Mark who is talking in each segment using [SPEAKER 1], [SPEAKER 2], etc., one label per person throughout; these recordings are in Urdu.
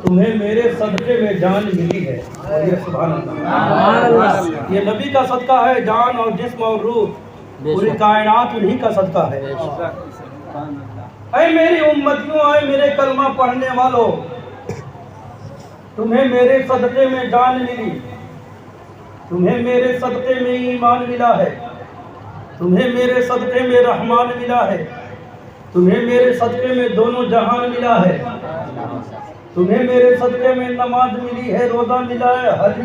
[SPEAKER 1] تمہیں میرے صدقے میں جان ملی ہے. اور یہ سبحان اللہ، یہ نبی کا صدقہ ہے. جان اور جسم اور روح پوری کائنات انہی کا صدقہ ہے. اے میری امتیوں، اے میرے کلمہ پڑھنے والوں، تمہیں میرے صدقے میں جان ملی، تمہیں میرے صدقے میں ایمان ملا ہے، تمہیں میرے صدقے میں رحمان ملا ہے، تمہیں میرے صدقے میں دونوں جہان ملا ہے، تمہیں میرے صدقے میں نماز ملی ہے، روزہ ملا ہے، حج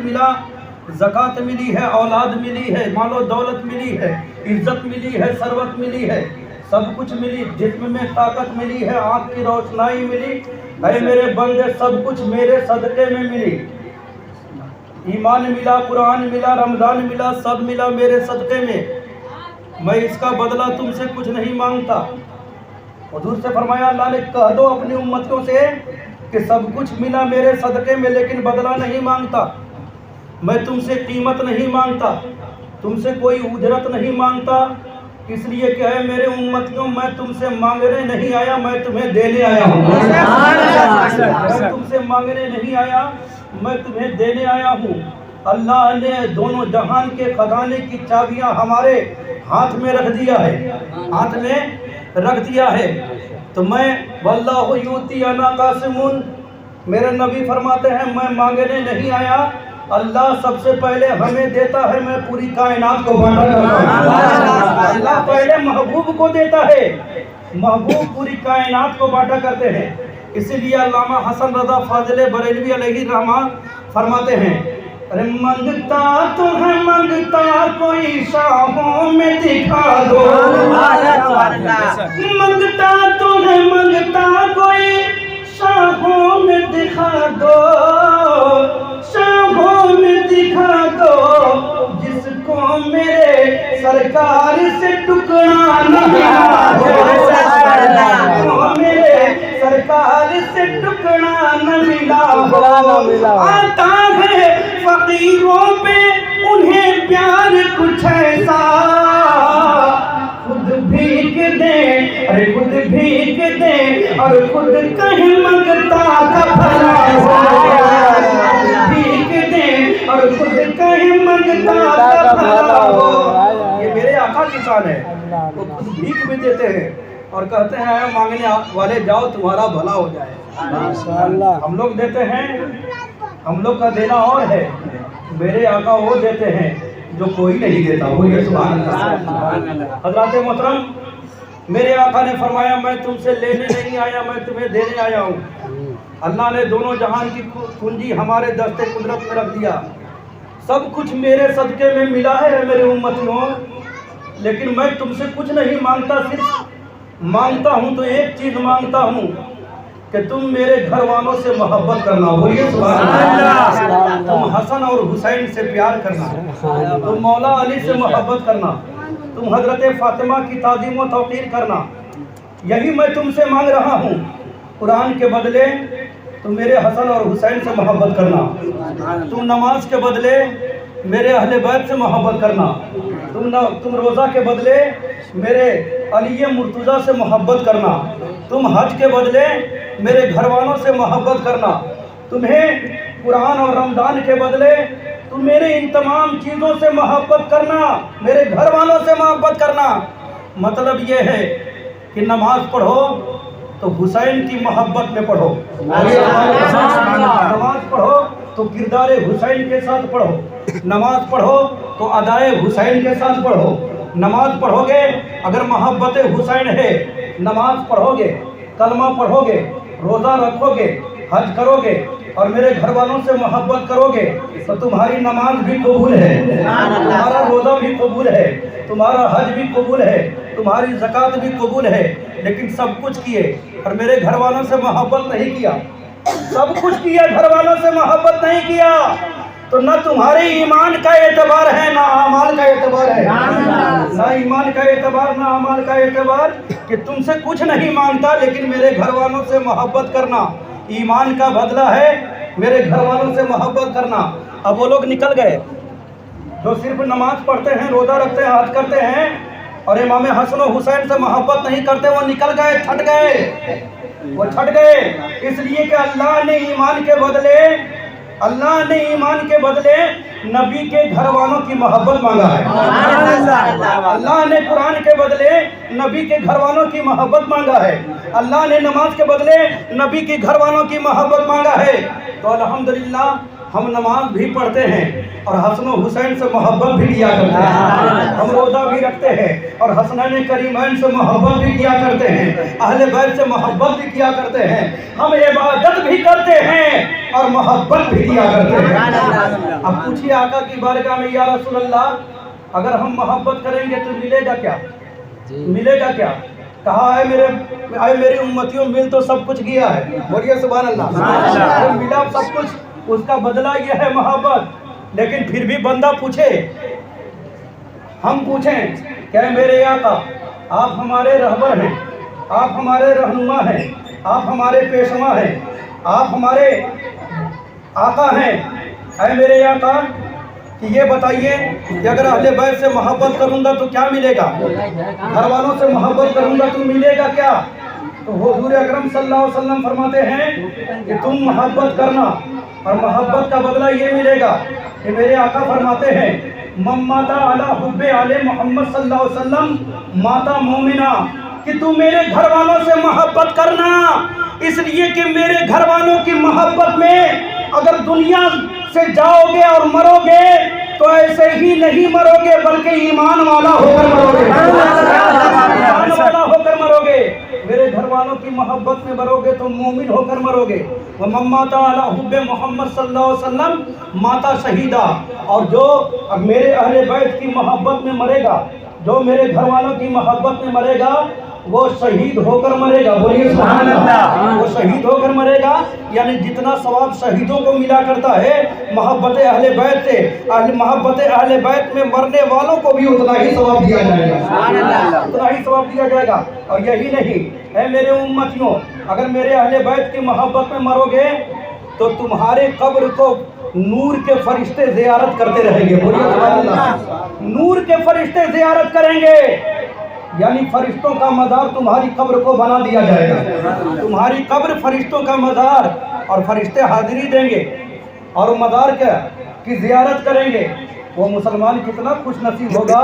[SPEAKER 1] ملا، زکوٰۃ ملی ہے، اولاد ملی ہے، مال و دولت ملی ہے، عزت ملی ہے، ثروت ملی ہے، سب کچھ ملی. جسم میں طاقت ملی ہے، آنکھ کی روشنائی ملی. اے میرے بندے، سب کچھ میرے صدقے میں ملی. ایمان ملا، قرآن ملا، رمضان ملا، سب ملا میرے صدقے میں. میں اس کا بدلہ تم سے کچھ نہیں مانگتا. حضور سے فرمایا اللہ نے کہہ دو اپنی امتوں سے کہ سب کچھ ملا میرے صدقے میں، لیکن بدلہ نہیں مانگتا. میں تم سے قیمت نہیں مانگتا، تم سے کوئی اجرت نہیں مانگتا. اس لیے کہ ہے میرے امتیوں، میں تم سے مانگنے نہیں آیا، میں تمہیں دینے آیا ہوں. میں تم سے مانگنے نہیں آیا، میں تمہیں دینے آیا ہوں. اللہ نے دونوں جہان کے خزانے کی چابیاں ہمارے ہاتھ میں رکھ دیا ہے، ہاتھ میں رکھ دیا ہے. تو میں واللہ یؤتی انا قاسم، میرے نبی فرماتے ہیں میں مانگنے نہیں آیا، اللہ سب سے پہلے ہمیں دیتا ہے، میں پوری کائنات کو بانٹا کرتا ہوں. اللہ پہلے محبوب کو دیتا ہے، محبوب پوری کائنات کو بانٹا کرتے ہیں. اسی لیے علامہ حسن رضا فاضل بریلوی علیہ رحمہ فرماتے ہیں، ارے منگتا تو ہے منگتا کوئی شاہوں میں دکھا دو، منگتا تو ہے منگتا کوئی شاہوں میں دکھا دو، شاہوں میں دکھا دو، جس کو میرے سرکار سے ٹکڑا نہ ملا ہو، میرے سرکار سے ٹکڑا نہ ملا ہو. آتا ہے فقیروں پہ انہیں پیار کچھ ایسا، خود بھیک دے، ارے خود بھیک دے اور خود کہیں منگتا کا بھلا ہو، بھیک دے اور خود کہیں منگتا کا بھلا ہو. یہ میرے آقا کی شان ہے، وہ خود بھیک بھی دیتے ہیں اور کہتے ہیں مانگنے والے جاؤ تمہارا بھلا ہو جائے. ہم لوگ دیتے ہیں، ہم لوگ کا دینا اور ہے، میرے آقا وہ دیتے ہیں جو کوئی نہیں دیتا. بولیے سبحان اللہ. حضرات محترم، میرے آقا نے فرمایا میں تم سے لینے نہیں آیا، میں تمہیں دینے آیا ہوں. اللہ نے دونوں جہان کی کنجی ہمارے دستے قدرت میں رکھ دیا. سب کچھ میرے صدقے میں ملا ہے میرے امتیوں، لیکن میں تم سے کچھ نہیں مانگتا. صرف مانگتا ہوں تو ایک چیز مانگتا ہوں کہ تم میرے گھر والوں سے محبت کرنا. بولیے سبحان اللہ. تم حسن اور حسین سے پیار کرنا، تم مولا علی سے محبت کرنا، تم حضرت فاطمہ کی تعظیم و توقیر کرنا. یہی میں تم سے مانگ رہا ہوں. قرآن کے بدلے تم میرے حسن اور حسین سے محبت کرنا، تم نماز کے بدلے میرے اہل بیت سے محبت کرنا، تم روزہ کے بدلے میرے علی مرتضیٰ سے محبت کرنا، تم حج کے بدلے میرے گھر والوں سے محبت کرنا، تمہیں قرآن اور رمضان کے بدلے تم میرے ان تمام چیزوں سے محبت کرنا، میرے گھر والوں سے محبت کرنا. مطلب یہ ہے کہ نماز پڑھو تو حسین کی محبت میں پڑھو، نماز پڑھو تو کردار حسین کے ساتھ پڑھو، نماز پڑھو تو ادائے حسین کے ساتھ پڑھو. نماز پڑھو گے اگر محبت حسین ہے، نماز پڑھو گے، کلمہ پڑھو گے، روزہ رکھو گے، حج کرو گے اور میرے گھر والوں سے محبت کرو گے تو تمہاری نماز بھی قبول ہے، تمہارا روزہ بھی قبول ہے، تمہارا حج بھی قبول ہے، تمہاری زکوٰۃ بھی قبول ہے. لیکن سب کچھ کیے اور میرے گھر والوں سے محبت نہیں کیا، سب کچھ کیا گھر والوں سے محبت نہیں کیا، تو نہ تمہارے ایمان کا اعتبار ہے نہ اعمال کا اعتبار ہے، نہ ایمان کا اعتبار نہ اعمال کا اعتبار. کہ تم سے کچھ نہیں مانگتا لیکن میرے گھر والوں سے محبت کرنا ایمان کا بدلہ ہے، میرے گھر والوں سے محبت کرنا. اب وہ لوگ نکل گئے جو صرف نماز پڑھتے ہیں، روزہ رکھتے ہیں، حج کرتے ہیں اور امام حسن و حسین سے محبت نہیں کرتے، وہ نکل گئے، چھٹ گئے، وہ چھٹ گئے. اس لیے کہ اللہ نے ایمان کے بدلے نبی کے گھر والوں کی محبت مانگا ہے. اللہ نے قرآن کے بدلے نبی کے گھر والوں کی محبت مانگا ہے. اللہ نے نماز کے بدلے نبی کے گھر والوں کی محبت مانگا ہے. تو الحمدللہ ہم نماز بھی پڑھتے ہیں اور حسن و حسین سے محبت بھی کیا کرتے ہیں. ہم روزہ بھی رکھتے ہیں اور حسنین کریمین سے محبت بھی کیا کرتے ہیں. اہل بیت سے محبت بھی کیا کرتے ہیں. ہم عبادت بھی کرتے ہیں اور محبت بھی کیا کرتے ہیں. اب پوچھیے آقا کی بارگاہ میں، یا رسول اللہ اگر ہم محبت کریں گے تو ملے گا کیا؟ ملے گا کیا؟ کہا ہے میری امتیوں مل تو سب کچھ گیا ہے. بولیے سبحان اللہ. ملا سب کچھ، اس کا بدلہ یہ ہے محبت. لیکن پھر بھی بندہ پوچھے، ہم پوچھیں کہ میرے آقا آپ ہمارے رہبر ہیں، آپ ہمارے رہنما ہیں، آپ ہمارے پیشوا ہیں، آپ ہمارے آقا ہیں. اے میرے آقا کہ یہ بتائیے کہ اگر اہل بیت سے محبت کروں گا تو کیا ملے گا؟ گھر والوں سے محبت کروں گا تو ملے گا کیا؟ تو حضور اکرم صلی اللہ علیہ وسلم فرماتے ہیں کہ تم محبت کرنا اور محبت کا بدلہ یہ ملے گا کہ میرے آقا فرماتے ہیں من مات علی حب آل محمد صلی اللہ علیہ وسلم ماتا مومنا، کہ تم میرے گھر والوں سے محبت کرنا، اس لیے کہ میرے گھر والوں کی محبت میں اگر دنیا سے جاؤ گے اور مرو گے تو ایسے ہی نہیں مرو گے بلکہ ایمان والا ہو کر مرو گے. ایمان والا ہو کر مرو گے. میرے گھر والوں کی محبت میں مرو گے تو مومن ہو کر مرو گے. وَمَن مَاتَ عَلَىٰ حُبِّ محمد صلی اللہ علیہ وسلم ماتا شہیدہ، اور جو میرے اہل بیت کی محبت میں مرے گا، جو میرے گھر والوں کی محبت میں مرے گا وہ شہید ہو کر مرے گا. بولیے سبحان اللہ. وہ شہید ہو کر مرے گا، یعنی جتنا ثواب شہیدوں کو ملا کرتا ہے محبت اہل بیت سے، محبت اہل بیت میں مرنے والوں کو بھی اتنا ہی ثواب دیا جائے گا. اتنا ہی ثواب دیا جائے گا. اور یہی نہیں، اے میرے امتیوں اگر میرے اہل بیت کی محبت میں مرو گے تو تمہارے قبر کو نور کے فرشتے زیارت کرتے رہیں گے. بولیے سبحان اللہ. نور کے فرشتے زیارت کریں گے، یعنی فرشتوں کا مزار تمہاری قبر کو بنا دیا جائے گا. تمہاری قبر فرشتوں کا مزار، اور فرشتے حاضری دیں گے اور مزار کی زیارت کریں گے. وہ مسلمان کتنا خوش نصیب ہوگا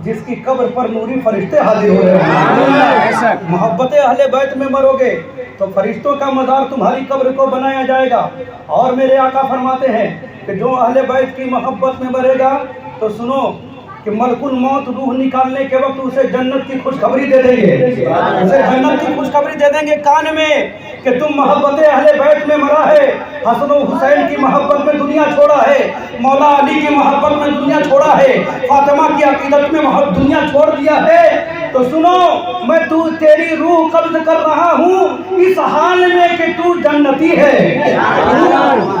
[SPEAKER 1] جس کی قبر پر نوری فرشتے حاضر ہو رہے ہیں. محبت اہل بیت میں مرو گے تو فرشتوں کا مزار تمہاری قبر کو بنایا جائے گا. اور میرے آقا فرماتے ہیں کہ جو اہل بیت کی محبت میں مرے گا تو سنو کہ ملک الموت روح نکالنے کے وقت اسے جنت کی خوشخبری دے دیں گے. اسے جنت کی خوشخبری دے دیں گے کان میں کہ تم محبت اہل بیت میں مرا ہے، حسن و حسین کی محبت میں دنیا چھوڑا ہے، مولا علی کی محبت میں دنیا چھوڑا ہے، فاطمہ کی عقیدت میں دنیا چھوڑ دیا ہے. تو سنو میں تیری روح قبض کر رہا ہوں اس حال میں کہ تو جنتی ہے.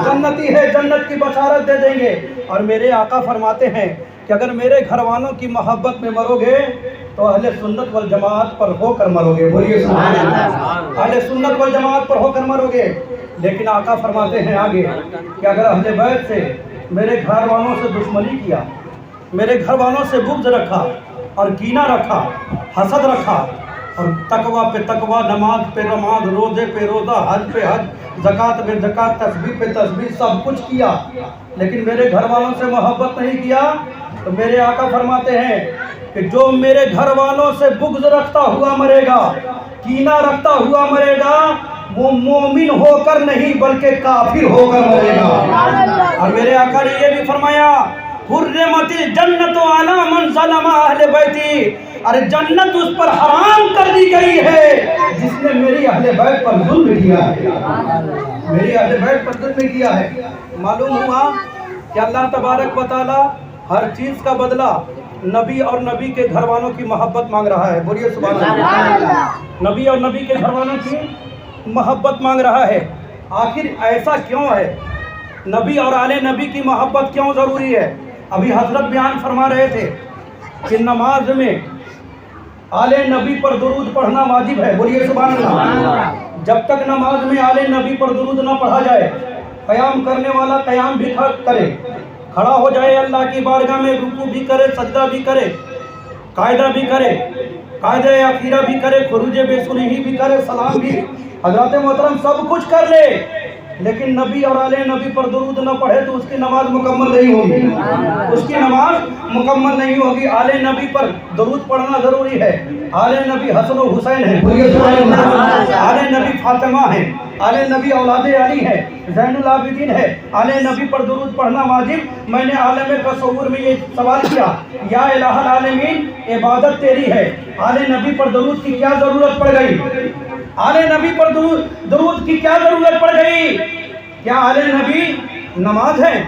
[SPEAKER 1] جنتی ہے، جنت کی بشارت دے دیں گے. اور میرے آقا فرماتے ہیں کہ اگر میرے گھر والوں کی محبت میں مرو گے تو اہل سنت والجماعت پر ہو کر مرو گے. بولیے سبحان اللہ. اہل سنت والجماعت پر ہو کر مرو گے. لیکن آقا فرماتے ہیں آگے کہ اگر اہل بیت سے میرے گھر والوں سے دشمنی کیا، میرے گھر والوں سے بغض رکھا اور کینہ رکھا، حسد رکھا، اور تقوی پہ تقوی، نماز پہ نماز، روزے پہ روزہ، حج پہ حج، زکوٰۃ پہ زکوٰۃ، تسبیح پہ تسبیح، سب کچھ کیا لیکن میرے گھر والوں سے محبت نہیں کیا، تو میرے آقا فرماتے ہیں کہ جو میرے گھر والوں سے بغض رکھتا ہوا مرے گا، کینہ رکھتا ہوا مرے گا، وہ مومن ہو کر نہیں بلکہ کافر ہو کر مرے گا. اور میرے آقا نے یہ بھی فرمایا حرمت الجنت علی من ظلم اہل بیتی، ارے جنت اس پر حرام کر دی گئی ہے جس نے میری اہل بیت پر ظلم کیا ہے. میری اہل بیت پر ظلم کیا ہے. معلوم ہوا کہ اللہ تبارک و تعالی ہر چیز کا بدلہ نبی اور نبی کے گھر والوں کی محبت مانگ رہا ہے. بولیے سبحان اللہ. نبی اور نبی کے گھر والوں کی محبت مانگ رہا ہے. آخر ایسا کیوں ہے؟ نبی اور آل نبی کی محبت کیوں ضروری ہے؟ ابھی حضرت بیان فرما رہے تھے کہ نماز میں آل نبی پر درود پڑھنا واجب ہے. بولیے سبحان اللہ. جب تک نماز میں آل نبی پر درود نہ پڑھا جائے، قیام کرنے والا قیام بھی کرے، کھڑا ہو جائے اللہ کی بارگاہ میں، رکوع بھی کرے، سجدہ بھی کرے، قاعدہ بھی کرے، قاعدہ اخیرہ بھی کرے، خروج بے سنہی بھی کرے، سلام بھی، حضرات محترم سب کچھ کر لے، لیکن نبی اور آل نبی پر درود نہ پڑھے تو اس کی نماز مکمل نہیں ہوگی، اس کی نماز مکمل نہیں ہوگی۔ آل نبی پر درود پڑھنا ضروری ہے۔ آل نبی حسن و حسین ہیں، آل نبی فاطمہ ہیں، آل نبی اولاد علی ہے، زین العابدین ہے، آل نبی پر درود پڑھنا واجب۔ میں نے عالم تصور میں یہ سوال کیا، یا الہ العالمین عبادت تیری ہے، آل نبی پر درود کی کیا ضرورت پڑ گئی؟ آل نبی پر درود کی کیا ضرورت پڑ گئی؟ کیا آل نبی نماز ہے؟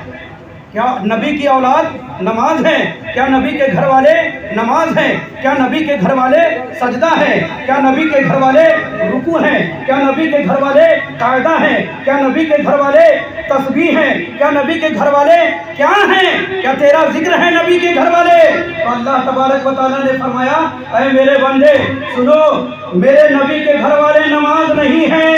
[SPEAKER 1] کیا نبی کی اولاد نماز ہے؟ کیا نبی کے گھر والے نماز ہیں؟ کیا نبی کے گھر والے سجدہ ہیں؟ کیا نبی کے گھر والے رکوع ہیں؟ کیا نبی کے گھر والے قاعدہ ہیں؟ کیا نبی کے گھر والے تسبیح ہیں؟ کیا نبی کے گھر والے کیا ہیں؟ کیا تیرا ذکر ہے نبی کے گھر والے؟ تو اللہ تبارک و تعالیٰ نے فرمایا، اے میرے بندے سنو، میرے نبی کے گھر والے نماز نہیں ہیں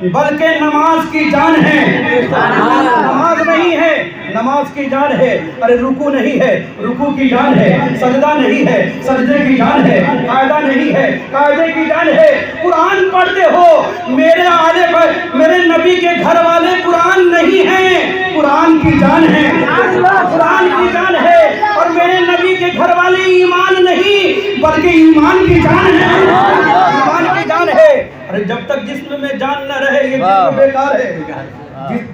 [SPEAKER 1] بلکہ نماز کی جان ہے۔ نماز نہیں ہے، نماز کی جان ہے۔ ارے رکوع نہیں ہے، رکوع کی جان ہے۔ سجدہ نہیں ہے، سجدے کی جان ہے۔ قاعدہ نہیں ہے، قاعدے کی جان ہے۔ قرآن پڑھتے ہو، میرے نبی کے گھر والے قرآن نہیں ہیں، قرآن کی جان ہے، قرآن کی جان ہے۔ اور میرے نبی کے گھر والے ایمان نہیں بلکہ ایمان کی جان ہے، ایمان کی جان ہے۔ ارے جب تک جسم میں جان نہ رہے یہ جسم بیکار ہے،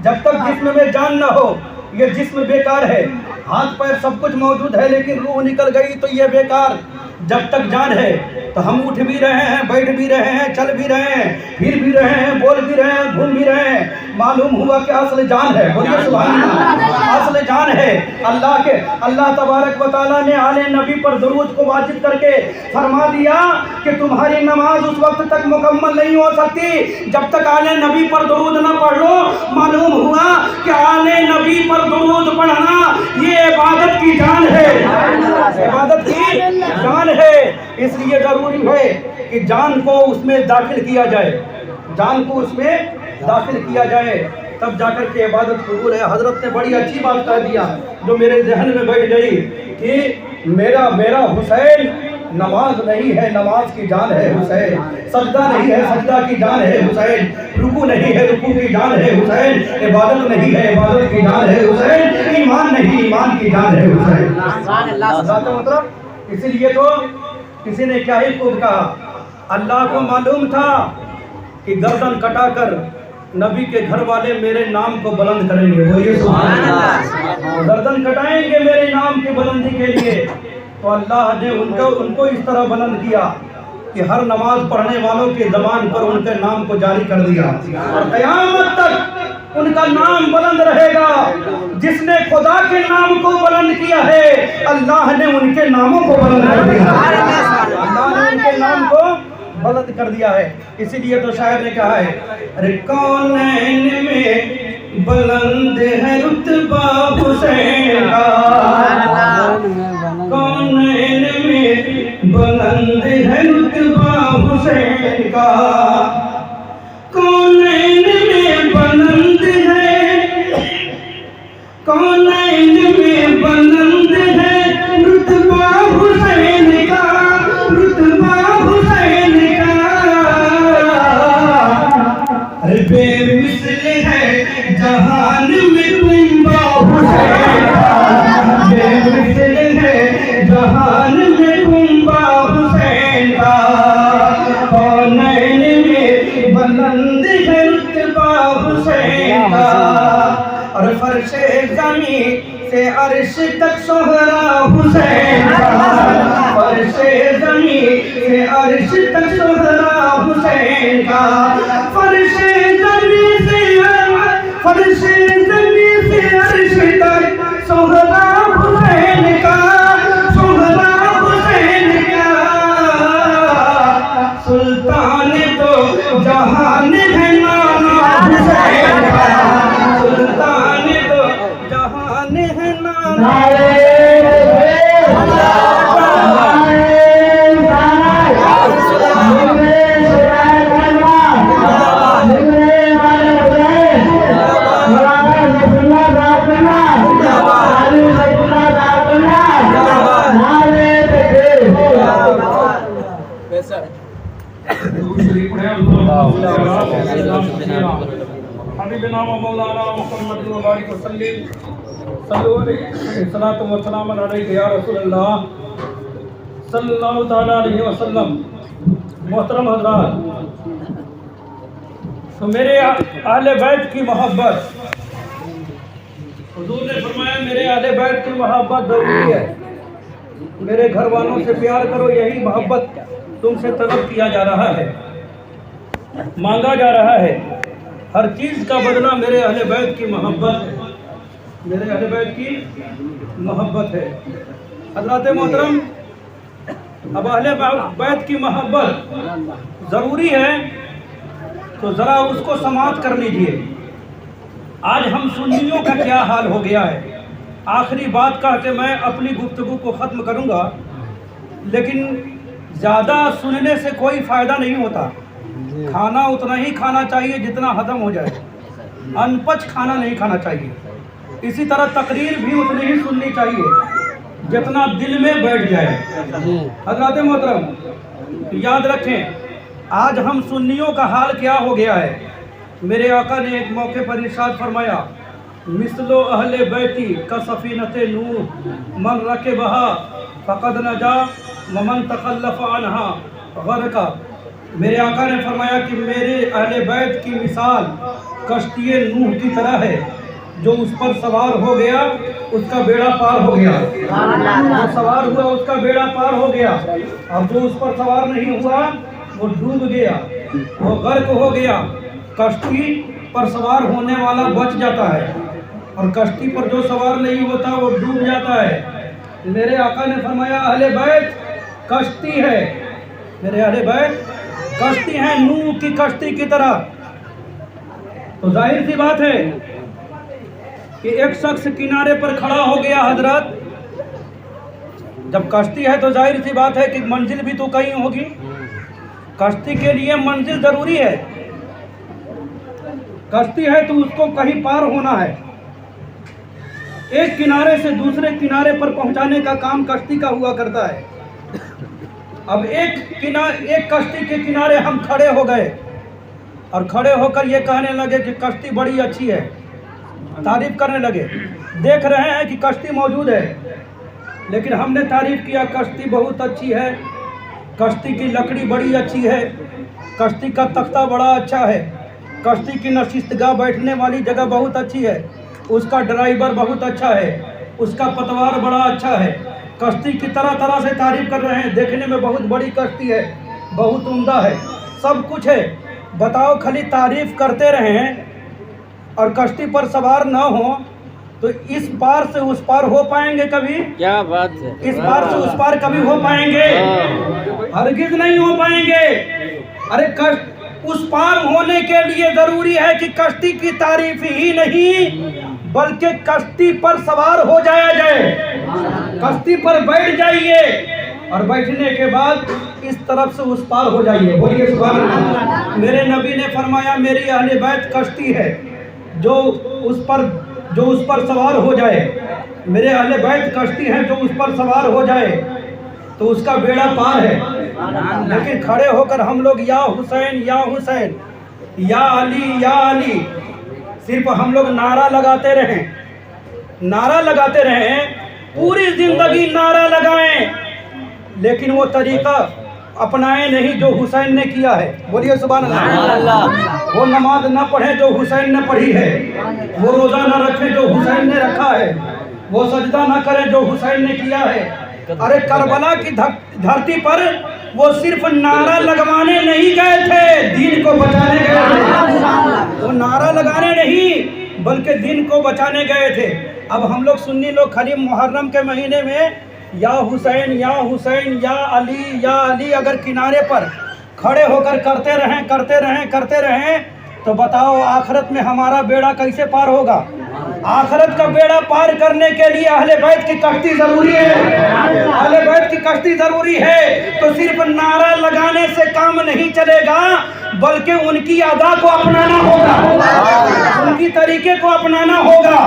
[SPEAKER 1] جب تک جسم میں جان نہ ہو یہ جسم بیکار ہے۔ ہاتھ پیر سب کچھ موجود ہے لیکن روح نکل گئی تو یہ بیکار۔ جب تک جان ہے تو ہم اٹھ بھی رہے ہیں، بیٹھ بھی رہے ہیں، چل بھی رہے ہیں، پھر بھی رہے ہیں، بول بھی رہے ہیں، گھوم بھی رہے ہیں۔ معلوم ہوا کہ اصل جان ہے، بولیے سبحان اللہ، اصل جان ہے اللہ تبارک و تعالیٰ نے آل نبی پر درود کو واجب کر کے فرما دیا کہ تمہاری نماز اس وقت تک مکمل نہیں ہو سکتی جب تک آل نبی پر درود نہ پڑھ لو۔ معلوم ہوا کہ آل نبی پر درود پڑھنا یہ عبادت کی جان ہے، عبادت کی جان ہے۔ اس لیے ضروری ہے کہ جان کو اس میں داخل کیا جائے، جان کو اس میں داخل کیا جائے، تب جا کر کے عبادت قبول ہے۔ حضرت نے بڑی اچھی بات کہہ دیا جو میرے ذہن میں بیٹھ گئی کہ میرا حسین نماز نہیں ہے، نماز کی جان ہے حسین، سجدہ نہیں ہے، سجدہ کی جان ہے حسین، رکوع نہیں ہے، رکوع کی جان ہے حسین، عبادت نہیں ہے، عبادت کی جان ہے حسین، ایمان نہیں، ایمان کی جان ہے حسین۔ مطلب اسی لیے تو کسی نے کیا ہی خوب کہا، اللہ کو معلوم تھا کہ گردن کٹا کر نبی کے گھر والے میرے نام کو بلند کریں گے، بولیے سبحان اللہ، گردن کٹائیں گے میرے نام کی بلندی کے لیے۔ تو اللہ نے ان کو اس طرح بلند کیا کہ ہر نماز پڑھنے والوں کی زبان پر ان کے نام کو جاری کر دیا، اور قیامت تک ان کا نام بلند رہے گا۔ جس نے خدا کے نام کو بلند کیا ہے اللہ نے ان کے ناموں کو بلند کر دیا، اللہ نے ان کے نام کو بلند کر دیا ہے۔ اسی لیے تو شاعر نے کہا ہے، ارے کونین میں بلند ہے رتبہ حسین کا، کونین میں بلند ہے رتبہ حسین کا، کونین میں بلند ہے، کونین میں بلند ہے رتبہ حسین کا، رتبہ حسین کا، بے مثل ہے جہان میں کنبہ حسین کا، بے مثل ہے جہان میں کنبہ حسین کا، کونین میں بلند ہے رتبہ حسین کا، اور فرش زمین سے عرش تک سہرا حسین کا، فرش زمین سے عرش تک سہرا حسین کا، فرش زمین سے عرش تک سہرا حسین کا، سہرا حسین کا، سلطان تو جہان ہے نانا حسین کا، سلطان تو جہان ہے نانا۔ حبیبنا و مولانا محمد و بارک وسلم صلو علیہ الصلوۃ والسلام علیک یا رسول اللہ صلی اللہ تعالی علیہ وسلم۔ محترم حضرات، تو میرے اہل بیت کی محبت، حضور نے فرمایا میرے اہل بیت کی محبت ضروری ہے، میرے گھر والوں سے پیار کرو، یہی محبت تم سے طلب کیا جا رہا ہے، مانگا جا رہا ہے۔ ہر چیز کا بدلہ میرے اہل بیت کی محبت ہے، میرے اہل بیت کی محبت ہے۔ حضرات محترم، اب اہل بیت کی محبت ضروری ہے تو ذرا اس کو سماعت کر لیجئے۔ آج ہم سنیوں کا کیا حال ہو گیا ہے۔ آخری بات کہہ کے میں اپنی گفتگو کو ختم کروں گا، لیکن زیادہ سننے سے کوئی فائدہ نہیں ہوتا۔ کھانا اتنا ہی کھانا چاہیے جتنا ہضم ہو جائے، ان پچ کھانا نہیں کھانا چاہیے۔ اسی طرح تقریر بھی اتنی ہی سننی چاہیے جتنا دل میں بیٹھ جائے۔ حضرات محترم، یاد رکھیں آج ہم سنیوں کا حال کیا ہو گیا ہے۔ میرے آقا نے ایک موقع پر ارشاد فرمایا، مثل اہل بیتی کا سفینۃ نوح من رکبہا فقد نجا ومن تخلف عنہا غرقا۔ میرے آقا نے فرمایا کہ میرے اہل بیت کی مثال کشتی نوح کی طرح ہے، جو اس پر سوار ہو گیا اس کا بیڑا پار ہو گیا، جو سوار ہوا اس کا بیڑا پار ہو گیا، اور جو اس پر سوار نہیں ہوا وہ ڈوب گیا، وہ غرق ہو گیا۔ کشتی پر سوار ہونے والا بچ جاتا ہے، اور کشتی پر جو سوار نہیں ہوتا وہ ڈوب جاتا ہے۔ میرے آقا نے فرمایا اہل بیت کشتی ہے، میرے اہل بیت کشتی ہے، نوح کی کشتی کی طرح۔ تو ظاہر سی بات ہے کہ ایک شخص کنارے پر کھڑا ہو گیا۔ حضرات، جب کشتی ہے تو ظاہر سی بات ہے کہ منزل بھی تو کہیں ہوگی، کشتی کے لیے منزل ضروری ہے۔ کشتی ہے تو اس کو کہیں پار ہونا ہے، ایک کنارے سے دوسرے کنارے پر پہنچانے کا کام کشتی کا ہوا کرتا ہے۔ اب ایک کشتی کے کنارے ہم کھڑے ہو گئے اور کھڑے ہو کر یہ کہنے لگے کہ کشتی بڑی اچھی ہے، تعریف کرنے لگے۔ دیکھ رہے ہیں کہ کشتی موجود ہے، لیکن ہم نے تعریف کیا کشتی بہت اچھی ہے، کشتی کی لکڑی بڑی اچھی ہے، کشتی کا تختہ بڑا اچھا ہے، کشتی کی نشستگاہ بیٹھنے والی جگہ بہت اچھی ہے، اس کا ڈرائیور بہت اچھا ہے، اس کا پتوار بڑا اچھا ہے۔ کشتی کی طرح طرح سے تعریف کر رہے ہیں، دیکھنے میں بہت بڑی کشتی ہے، بہت عمدہ ہے، سب کچھ ہے۔ بتاؤ خالی تعریف کرتے رہیں اور کشتی پر سوار نہ ہوں تو اس پار سے اس پار ہو پائیں گے کبھی؟ کیا بات ہے، اس پار سے اس پار کبھی ہو پائیں گے؟ ہرگز نہیں ہو پائیں گے۔ ارے اس پار ہونے کے لیے ضروری ہے کہ کشتی کی تعریف ہی نہیں بلکہ کشتی پر سوار ہو جایا جائے، کشتی پر بیٹھ جائیے اور بیٹھنے کے بعد اس طرف سے اس پار ہو جائیے۔ بولیے سبحان اللہ۔ میرے نبی نے فرمایا میری اہل بیت کشتی ہے، جو اس پر سوار ہو جائے، میرے اہل بیت کشتی ہے جو اس پر سوار ہو جائے تو اس کا بیڑا پار ہے۔ لیکن کھڑے ہو کر ہم لوگ یا حسین یا حسین، یا علی یا علی، صرف ہم لوگ نعرہ لگاتے رہیں، نعرہ لگاتے رہیں، پوری زندگی نعرہ لگائیں، لیکن وہ طریقہ اپنائیں نہیں جو حسین نے کیا ہے۔ بولیے سبحان اللہ۔ وہ نماز نہ پڑھیں جو حسین نے پڑھی ہے، وہ روزہ نہ رکھیں جو حسین نے رکھا ہے، وہ سجدہ نہ کریں جو حسین نے کیا ہے۔ ارے کربلا کی دھرتی پر وہ صرف نعرہ لگوانے نہیں گئے تھے، دین کو بچانے گئے تھے۔ وہ نعرہ لگانے نہیں بلکہ دین کو بچانے گئے تھے۔ اب ہم لوگ سنی لوگ خالی محرم کے مہینے میں یا حسین یا حسین یا علی اگر کنارے پر کھڑے ہو کر کرتے رہیں تو بتاؤ آخرت میں ہمارا بیڑا کیسے پار ہوگا؟ آخرت کا بیڑا پار کرنے کے لیے اہل بیت کی کشتی ضروری ہے، اہل بیت کی کشتی ضروری ہے۔ تو صرف نعرہ لگانے سے کام نہیں چلے گا بلکہ ان کی ادا کو اپنانا ہوگا، ان کی طریقے کو اپنانا ہوگا۔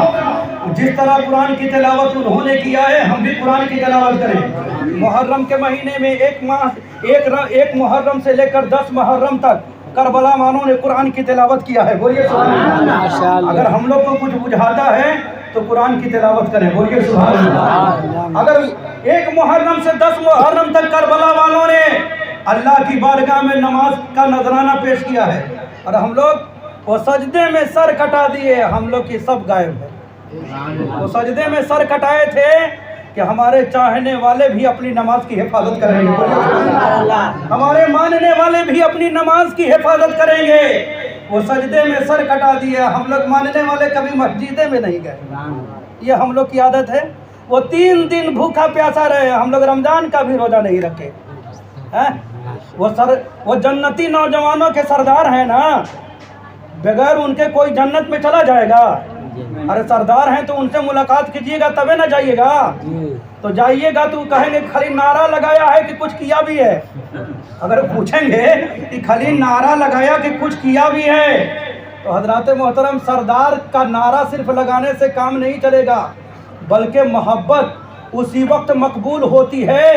[SPEAKER 1] جس طرح قرآن کی تلاوت انہوں نے کیا ہے ہم بھی قرآن کی تلاوت کریں۔ محرم کے مہینے میں ایک محرم سے لے کر 10 محرم تک کربلا والوں نے قرآن کی تلاوت کیا ہے، بولیے سبحان اللہ۔ اگر ہم لوگ کو کچھ بجھاتا ہے تو قرآن کی تلاوت کریں، بولیے سبحان اللہ۔ اگر 1 محرم سے 10 محرم تک کربلا والوں نے اللہ کی بارگاہ میں نماز کا نذرانہ پیش کیا ہے اور ہم لوگ وہ سجدے میں سر کٹا دیے، ہم لوگ کی سب غائب ہے۔ وہ سجدے میں سر کٹائے تھے کہ ہمارے چاہنے والے بھی اپنی نماز کی حفاظت کریں گے، ہمارے ماننے والے بھی اپنی نماز کی حفاظت کریں گے۔ وہ سجدے میں سر کٹا دیا، ہم لوگ ماننے والے کبھی مسجدے میں نہیں گئے، یہ ہم لوگ کی عادت ہے۔ وہ 3 دن بھوکا پیاسا رہے، ہم لوگ رمضان کا بھی روزہ نہیں رکھے۔ وہ جنتی نوجوانوں کے سردار ہیں نا، بغیر ان کے کوئی جنت میں چلا جائے گا؟ ارے سردار ہیں تو ان سے ملاقات کیجیے گا تبھی نہ جائیے گا، تو جائیے گا تو کہیں گے خالی نعرہ لگایا ہے کہ کچھ کیا بھی ہے؟ اگر پوچھیں گے کہ خالی نعرہ لگایا کہ کچھ کیا بھی ہے، تو حضرات محترم سردار کا نعرہ صرف لگانے سے کام نہیں چلے گا، بلکہ محبت اسی وقت مقبول ہوتی ہے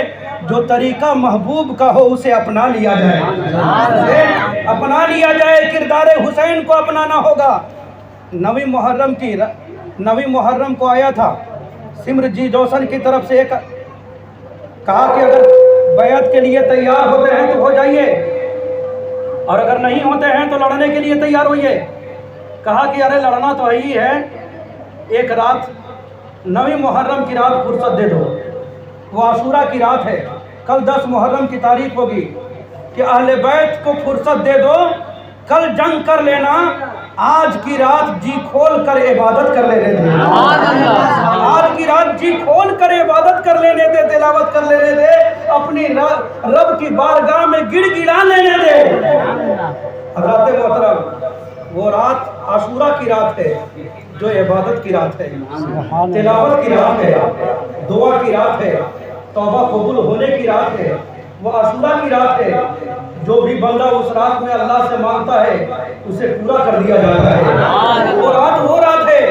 [SPEAKER 1] جو طریقہ محبوب کا ہو اسے اپنا لیا جائے، اپنا لیا جائے۔ کردار حسین کو اپنانا ہوگا۔ 9 محرم کو آیا تھا سمر جی جوسن کی طرف سے ایک کہا کہ اگر بیعت کے لیے تیار ہوتے ہیں تو ہو جائیے اور اگر نہیں ہوتے ہیں تو لڑنے کے لیے تیار ہوئیے۔ کہا کہ ارے لڑنا تو ہی ہے، ایک رات 9 محرم کی رات فرصت دے دو، وہ عاشورہ کی رات ہے، کل 10 محرم کی تاریخ ہوگی، کہ اہل بیت کو فرصت دے دو، کل جنگ کر لینا، آج کی رات جی کھول کر عبادت کر لینے دے، آج کی رات جی کھول کر عبادت کر لینے دے، تلاوت کر لینے دے، اپنی رب کی بارگاہ میں گڑ گڑا لینے دے۔ حضرات محترم وہ رات عاشورہ کی رات ہے جو عبادت کی رات ہے، تلاوت کی رات ہے، دعا کی رات ہے، توبہ قبول ہونے کی رات ہے، وہ عاشورہ کی رات ہے۔ جو بھی بندہ اس رات میں اللہ سے مانگتا ہے اسے پورا کر دیا جاتا ہے۔ وہ رات ہے،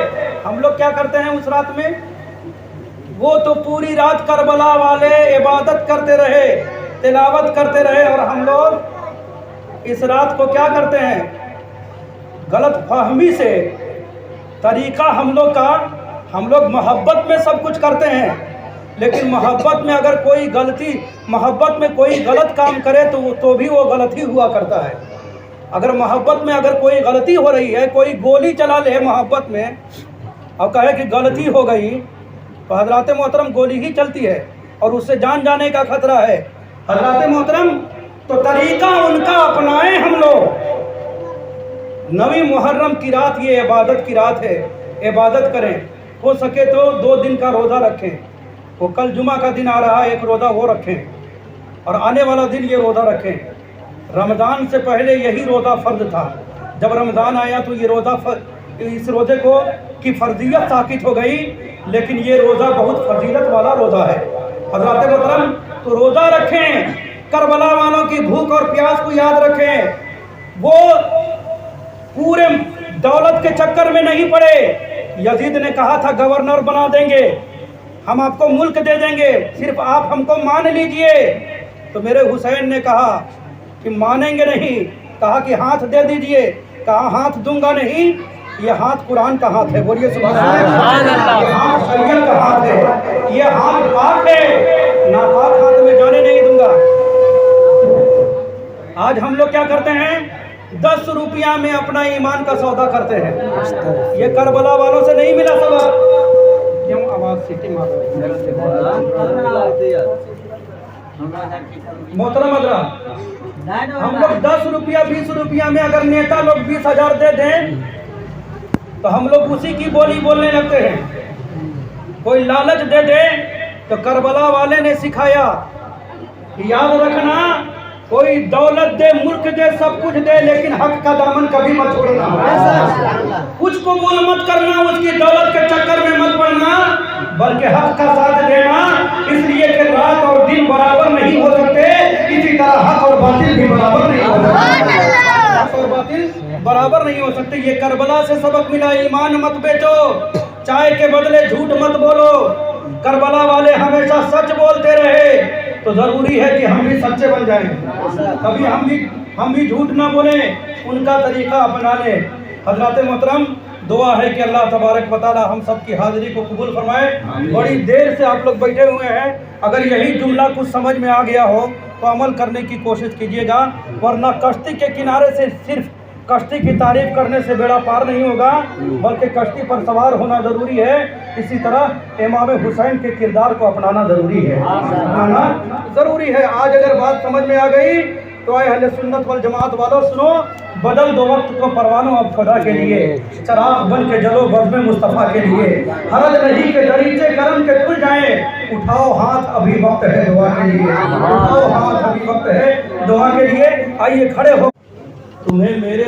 [SPEAKER 1] ہم لوگ کیا کرتے ہیں اس رات میں؟ وہ تو پوری رات کربلا والے عبادت کرتے رہے، تلاوت کرتے رہے، اور ہم لوگ اس رات کو کیا کرتے ہیں؟ غلط فہمی سے طریقہ ہم لوگ محبت میں سب کچھ کرتے ہیں، لیکن محبت میں اگر محبت میں کوئی غلط کام کرے تو بھی وہ غلطی ہوا کرتا ہے۔ اگر محبت میں اگر کوئی غلطی ہو رہی ہے، کوئی گولی چلا لے محبت میں اور کہے کہ غلطی ہو گئی، تو حضرات محترم گولی ہی چلتی ہے اور اس سے جان جانے کا خطرہ ہے۔ حضرات محترم تو طریقہ ان کا اپنائیں ہم لوگ۔ 9 محرم کی رات یہ عبادت کی رات ہے، عبادت کریں، ہو سکے تو 2 دن کا روزہ رکھیں، وہ کل جمعہ کا دن آ رہا ہے، ایک روزہ وہ رکھیں اور آنے والا دن یہ روزہ رکھیں۔ رمضان سے پہلے یہی روزہ فرض تھا، جب رمضان آیا تو یہ اس روزے کی فرضیت ثابت ہو گئی، لیکن یہ روزہ بہت فضیلت والا روزہ ہے۔ حضرات محترم تو روزہ رکھیں، کربلا والوں کی بھوک اور پیاس کو یاد رکھیں۔ وہ پورے دولت کے چکر میں نہیں پڑے۔ یزید نے کہا تھا گورنر بنا دیں گے، ہم آپ کو ملک دے دیں گے، صرف آپ ہم کو مان لیجئے۔ تو میرے حسین نے کہا کہ مانیں گے نہیں، کہا کہ ہاتھ دے دیجئے، کہا ہاتھ دوں گا نہیں، یہ ہاتھ قرآن کا ہاتھ ہے، بولیے سبحان اللہ۔ یہ ہاتھ شریعت کا ہاتھ ہے، یہ ہاتھ پاک ہے، ناپاک ہاتھ میں جانے نہیں دوں گا۔ آج ہم لوگ کیا کرتے ہیں؟ 10 روپیہ میں اپنا ایمان کا سودا کرتے ہیں۔ یہ کربلا والوں سے نہیں ملا سبق۔ کیوں آواز سیٹی مار رہی ہے؟ محترم حضرات، ہم لوگ 10 روپیہ 20 روپیہ میں اگر نیتا لوگ 20,000 دے دیں تو ہم لوگ اسی کی بولی بولنے لگتے ہیں۔ کوئی لالچ دے دے تو کربلا والے نے سکھایا، یاد رکھنا کوئی دولت دے، ملک دے، سب کچھ دے، لیکن حق کا دامن کبھی مت چھوڑنا۔ کچھ قبول مت کرنا، اس کی دولت کے چکر میں مت پڑنا، بلکہ حق کا ساتھ دینا، اس لیے کہ رات اور دن برابر نہیں ہو سکتے، اسی طرح حق اور باطل بھی برابر نہیں ہو سکتے، حق اور باطل برابر نہیں ہو سکتے۔ یہ کربلا سے سبق ملا، ایمان مت بیچو، چائے کے بدلے جھوٹ مت بولو۔ کربلا والے ہمیشہ سچ بولتے رہے، تو ضروری ہے کہ ہم بھی سچے بن جائیں، کبھی ہم بھی ہم بھی جھوٹ نہ بولیں، ان کا طریقہ اپنا لیں۔ حضرات محترم، دعا ہے کہ اللہ تبارک و تعالی ہم سب کی حاضری کو قبول فرمائے۔ بڑی دیر سے آپ لوگ بیٹھے ہوئے ہیں، اگر یہی جملہ کچھ سمجھ میں آ گیا ہو تو عمل کرنے کی کوشش کیجیے گا، ورنہ کشتی کے کنارے سے صرف کشتی کی تعریف کرنے سے بیڑا پار نہیں ہوگا، بلکہ کشتی پر سوار ہونا ضروری ہے۔ اسی طرح امام حسین کے کردار کو اپنانا ضروری ہے، اپنانا ضروری ہے۔ آج اگر بات سمجھ میں آ گئی تو اے اہل سنت والجماعت والوں سنو، بدل دو وقت کو پروانوں اب خدا کے لیے، چراغ بن کے جلو بزم مصطفیٰ کے لیے، حرج نہیں کہ دریچے کرم کے کھل جائیں، اٹھاؤ ہاتھ ابھی وقت ہے دعا کے لیے، اٹھاؤ ہاتھ ابھی وقت ہے دعا کے لیے۔ آئیے کھڑے ہو، تمہیں میرے